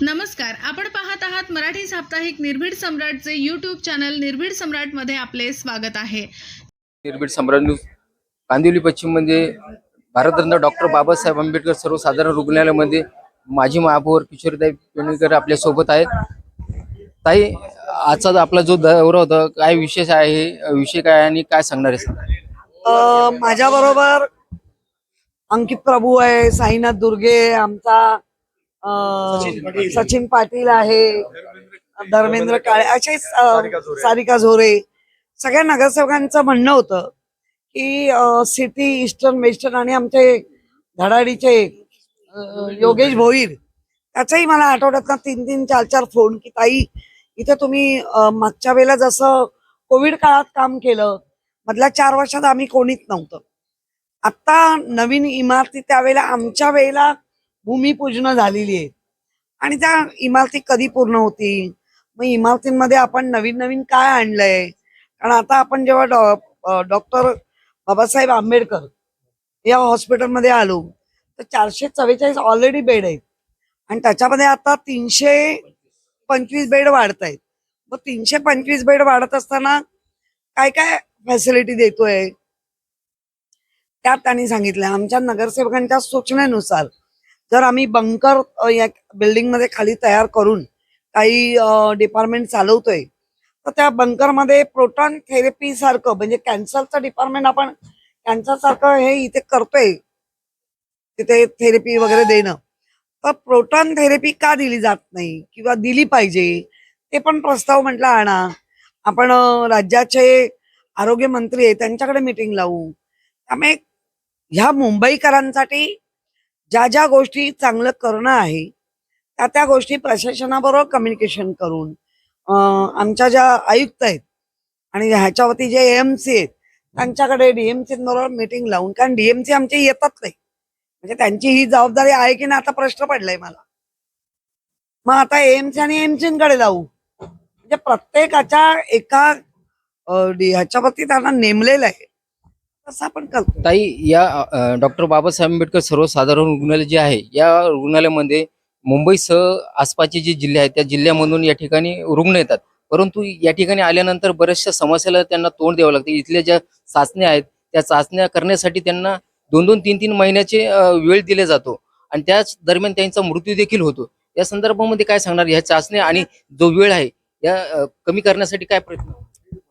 नमस्कार, आपण पाहत आहात मराठी साप्ताहिक निर्भीड सम्राटचे यूट्यूब चॅनल निर्भीड सम्राटमध्ये आपले स्वागत आहे. निर्भीड सम्राट न्यूज कांदिवली पश्चिम मध्ये भारतरत्न डॉक्टर बाबासाहेब आंबेडकर सर्वसाधारण रुग्णालयामध्ये माजी महापौर किशोरीताई पेडणेकर आपल्या सोबत आहेत. ताई, आजचा आपला जो दौरा होता काय विशेष आहे, विषय काय आणि काय सांगणार आहे? माझ्या बरोबर अंकित प्रभू आहे, साईनाथ दुर्गे, आमचा सचिन पाटील आहे, धर्मेंद्र काळे, असे सारिका झोरे. सगळ्या नगरसेवकांचं म्हणणं होतं की सिटी ईस्टर्न वेस्टर्न आणि आमचे धडाडीचे योगेश भोईर, त्याचाही मला आठवड्यात 3-3, 4-4 फोन की ताई इथे तुम्ही मागच्या वेळेला जसं कोविड काळात काम केलं, मधल्या 4 वर्षात आम्ही कोणीच नव्हतं. आता नवीन इमारती त्यावेळेला आमच्या वेळेला भूमिपूजन झालेली आहे आणि त्या इमारती कधी पूर्ण होतील? मग इमारतींमध्ये आपण नवीन नवीन काय आणलंय? कारण आता आपण जेव्हा डॉक्टर बाबासाहेब आंबेडकर या हॉस्पिटलमध्ये आलो तर 444 ऑलरेडी बेड आहेत आणि त्याच्यामध्ये आता 325 बेड वाढत आहेत. मग 325 बेड वाढत असताना काय काय फॅसिलिटी देतोय त्यात त्यांनी सांगितलं. आमच्या नगरसेवकांच्या सूचनेनुसार जर आम्ही बंकर या बिल्डिंग मध्ये खाली तयार करून काही डिपार्टमेंट चालवतोय तर त्या बंकरमध्ये प्रोटॉन थेरपी सारखं, म्हणजे कॅन्सरचं डिपार्टमेंट आपण कॅन्सर सारखं हे इथे करतोय, तिथे थेरपी वगैरे देणं, तर प्रोटॉन थेरपी का दिली जात नाही किंवा दिली पाहिजे ते पण प्रस्ताव म्हटलं आणा. आपण राज्याचे आरोग्य मंत्री आहे त्यांच्याकडे मीटिंग लावू. त्यामुळे ह्या मुंबईकरांसाठी ज्या ज्या गोष्टी चांगलं करणं आहे त्या गोष्टी प्रशासनाबरोबर कम्युनिकेशन करून आमच्या ज्या आयुक्त आहेत आणि ह्याच्यावरती जे एएमसी आहेत त्यांच्याकडे डीएमसी बरोबर मीटिंग लावून, कारण डीएमसी आमचे येतात नाही, म्हणजे त्यांची ही जबाबदारी आहे की नाही आता प्रश्न पडलाय मला. मग आता एएमसी आणि एएमसीकडे जाऊ, म्हणजे प्रत्येकाच्या एका ह्याच्यावरती त्यांना नेमलेलं आहे, तसं आपण करतो. ताई, या डॉक्टर बाबासाहेब आंबेडकर सर्वसाधारण रुग्णालय जे आहे या रुग्णालयामध्ये मुंबईसह आसपासचे जे जिल्हे आहेत त्या जिल्ह्यामधून या ठिकाणी रुग्ण येतात, परंतु या ठिकाणी आल्यानंतर बऱ्याचशा समस्याला त्यांना तोंड द्यावं लागते. इथल्या ज्या चाचण्या आहेत त्या चाचण्या करण्यासाठी त्यांना 2-2, 3-3 महिन्याचे वेळ दिला जातो आणि त्याच दरम्यान त्यांचा मृत्यू देखील होतो. या संदर्भामध्ये काय सांगणार? ह्या चाचण्या आणि जो वेळ आहे या कमी करण्यासाठी काय प्रयत्न?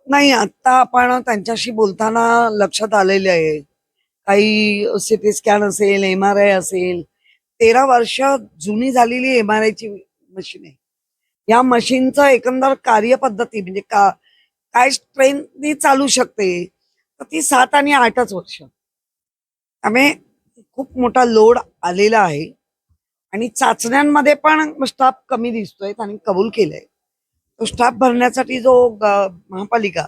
नाही, आता आपण त्यांच्याशी बोलताना लक्षात आलेले आहे काही सिटी स्कॅन असेल, MRI असेल, 13 वर्ष जुनी झालेली MRI ची मशीन आहे. या मशीनचं एकंदर कार्यपद्धती म्हणजे काय स्ट्रेंथनी चालू शकते तर ती 7 आणि 8च वर्ष. त्यामुळे खूप मोठा लोड आलेला आहे आणि चाचण्यांमध्ये पण स्टाफ कमी दिसतोय. त्यांनी कबूल केलंय तो स्टाफ भरण्यासाठी जो महापालिका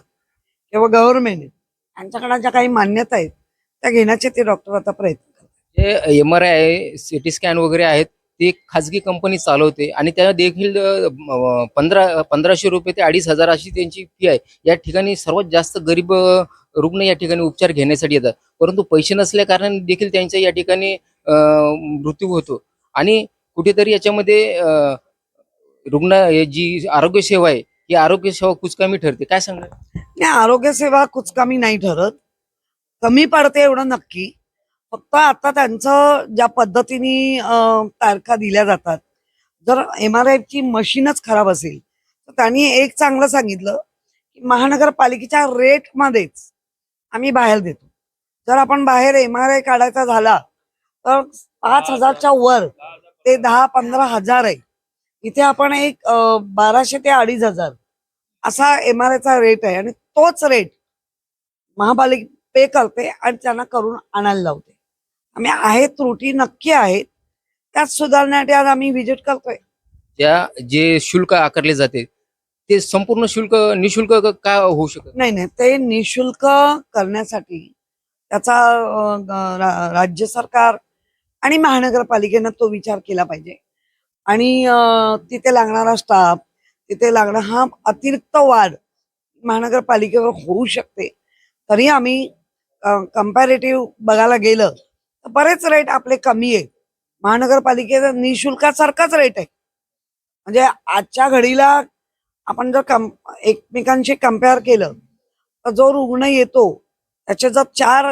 किंवा गव्हर्नमेंट यांच्याकडे ज्या काही मान्यता आहेत त्या घेण्याचे ते डॉक्टर आता प्रयत्न करतात. जे MRI आहे, सिटी स्कॅन वगैरे आहेत ते खाजगी कंपनी चालवते आणि त्या देखील 1500 रुपये ते 2500 अशी त्यांची फी आहे. या ठिकाणी सर्वात जास्त गरीब रुग्ण या ठिकाणी उपचार घेण्यासाठी येतात, परंतु पैसे नसल्या कारणाने देखील त्यांच्या या ठिकाणी मृत्यू होतो. आणि कुठेतरी याच्यामध्ये रुग्ण जी आरोग्य सेवा आहे ही आरोग्य सेवा कुचकामी ठरते. काय सांगणार? नाही, आरोग्य सेवा कुचकामी नाही ठरत, कमी पडते एवढं नक्की. फक्त आता त्यांचं ज्या पद्धतीने तारखा दिल्या जातात, जर MRI ची मशीनच खराब असेल तर त्यांनी एक चांगलं सांगितलं की महानगरपालिकेच्या रेटमध्येच आम्ही बाहेर देतो. जर आपण बाहेर MRI काढायचा झाला तर 5,000च्या वर ते 10-15 हजार आहे. इथे आपण एक 1200 ते 2,500 असा MRI चा रेट आहे आणि तोच रेट महापालिका पे करते आणि त्यांना करून आणायला लावते. आम्ही आहेत, त्रुटी नक्की आहेत, त्यात सुधारण्यासाठी आज आम्ही व्हिजिट करतोय. जे शुल्क आकारले जाते ते संपूर्ण शुल्क निशुल्क का होऊ शकत? नाही, ते निशुल्क करण्यासाठी त्याचा राज्य सरकार आणि महानगरपालिकेनं तो विचार केला पाहिजे आणि तिथे लागणारा स्टाफ, तिथे लागणार हा अतिरिक्त वाढ महानगरपालिकेवर होऊ शकते. तरी आम्ही कंपॅरेटिव्ह बघायला गेलं तर बरेच रेट आपले कमी आहेत. महानगरपालिकेचा निशुल्कासारखाच रेट आहे. म्हणजे आजच्या घडीला आपण जर एकमेकांशी कम्पेअर केलं तर जो रुग्ण येतो त्याचे जर 4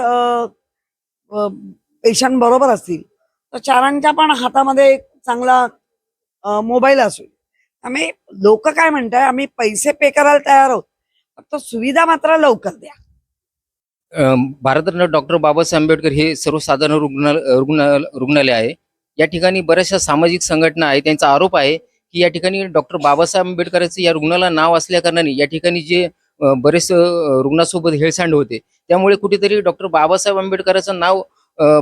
पेशंट बरोबर असतील तर 4 पण हातामध्ये एक चांगला मोबाईल असेल. त्यामुळे लोक काय म्हणताय, आम्ही पैसे पे करायला तयार आहोत, फक्त सुविधा मात्र लवकर द्या. भारतरत्न डॉक्टर बाबासाहेब आंबेडकर हे सर्वसाधारण रुग्णालय आहे. या ठिकाणी बऱ्याचशा सामाजिक संघटना आहेत. त्यांचा आरोप आहे की या ठिकाणी डॉक्टर बाबासाहेब आंबेडकरांचं या रुग्णाला नाव असल्या कारणाने या ठिकाणी जे बरेच रुग्णासोबत हेळसांड होते, त्यामुळे कुठेतरी डॉक्टर बाबासाहेब आंबेडकरांचं नाव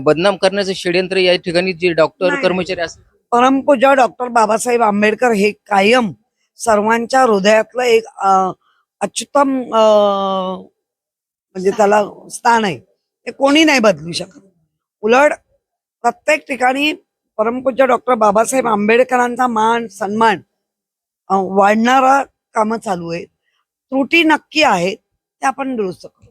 बदनाम करण्याचं षडयंत्र या ठिकाणी जे डॉक्टर नाही. कर्मचारी असतात. परमपूज्य डॉक्टर बाबासाहेब आंबेडकर हे कायम सर्वांच्या हृदयातलं एक अच्युतम म्हणजे त्याला स्थान आहे, ते कोणी नाही बदलू शकत. उलट प्रत्येक ठिकाणी परमपूज्य डॉक्टर बाबासाहेब आंबेडकरांचा मान सन्मान वाढणारा कामं चालू आहेत. त्रुटी नक्की आहेत, त्या आपण दुरुस्त करू.